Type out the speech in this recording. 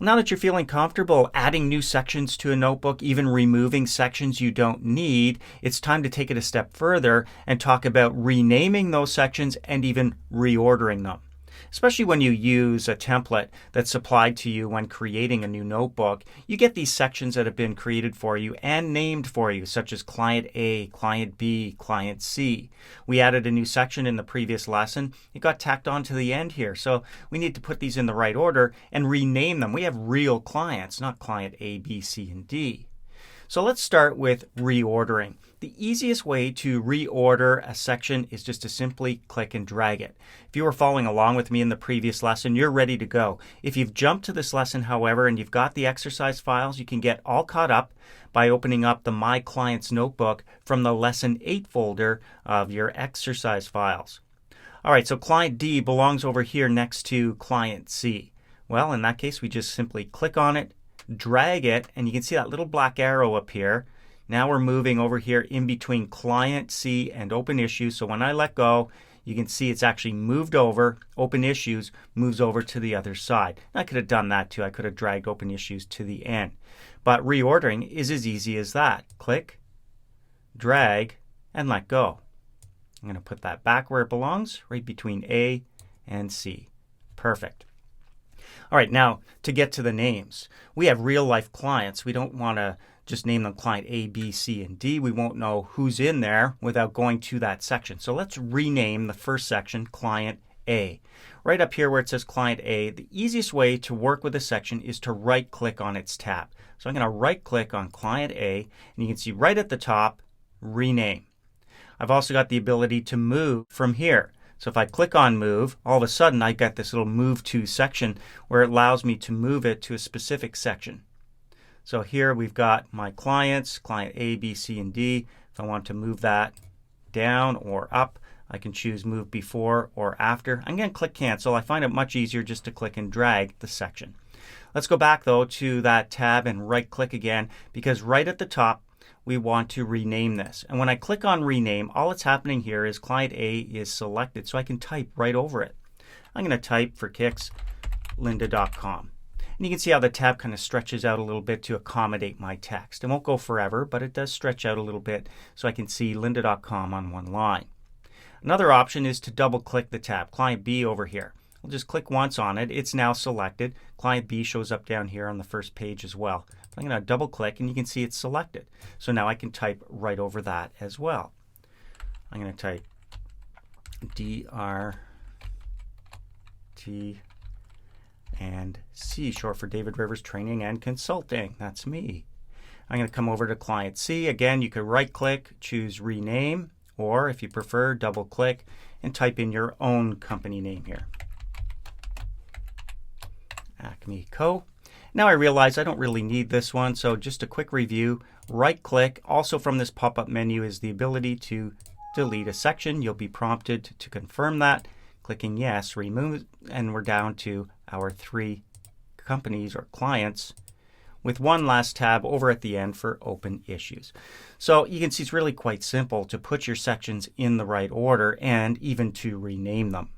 Now that you're feeling comfortable adding new sections to a notebook, even removing sections you don't need, it's time to take it a step further and talk about renaming those sections and even reordering them. Especially when you use a template that's supplied to you when creating a new notebook, you get these sections that have been created for you and named for you, such as Client A, Client B, Client C. We added a new section in the previous lesson. It got tacked on to the end here, so we need to put these in the right order and rename them. We have real clients, not Client A, B, C, and D. So let's start with reordering. The easiest way to reorder a section is just to simply click and drag it. If you were following along with me in the previous lesson, you're ready to go. If you've jumped to this lesson, however, and you've got the exercise files, you can get all caught up by opening up the My Clients notebook from the Lesson 8 folder of your exercise files. All right, so Client D belongs over here next to Client C. Well, in that case, we just simply click on it, drag it, and you can see that little black arrow up here. Now we're moving over here in between Client C and Open Issues. So when I let go, you can see it's actually moved over. Open Issues moves over to the other side. I could have done that too. I could have dragged Open Issues to the end. But reordering is as easy as that. Click, drag, and let go. I'm going to put that back where it belongs, right between A and C. Perfect. All right, now to get to the names. We have real life clients. We don't want to just name them Client A, B, C, and D. We won't know who's in there without going to that section. So let's rename the first section Client A. Right up here where it says Client A, the easiest way to work with a section is to right click on its tab. So I'm going to right click on Client A, and you can see right at the top, rename. I've also got the ability to move from here. So if I click on move, all of a sudden I get this little move to section where it allows me to move it to a specific section. So here we've got my clients, Client A, B, C, and D. If I want to move that down or up, I can choose move before or after. I'm going to click cancel. I find it much easier just to click and drag the section. Let's go back though to that tab and right click again, because right at the top we want to rename this. And when I click on rename, all that's happening here is Client A is selected, so I can type right over it. I'm going to type for kicks lynda.com. And you can see how the tab kind of stretches out a little bit to accommodate my text. It won't go forever, but it does stretch out a little bit so I can see lynda.com on one line. Another option is to double click the tab, Client B over here. I'll just click once on it. It's now selected. Client B shows up down here on the first page as well. I'm going to double click and you can see it's selected. So now I can type right over that as well. I'm going to type DRT and C, short for David Rivers Training and Consulting. That's me. I'm going to come over to Client C. Again, you could right click, choose rename, or if you prefer, double click and type in your own company name here. Acme Co. Now I realize I don't really need this one, so just a quick review. Right click. Also from this pop-up menu is the ability to delete a section. You'll be prompted to confirm that. Clicking yes, remove, and we're down to our 3 companies or clients with one last tab over at the end for open issues. So you can see it's really quite simple to put your sections in the right order and even to rename them.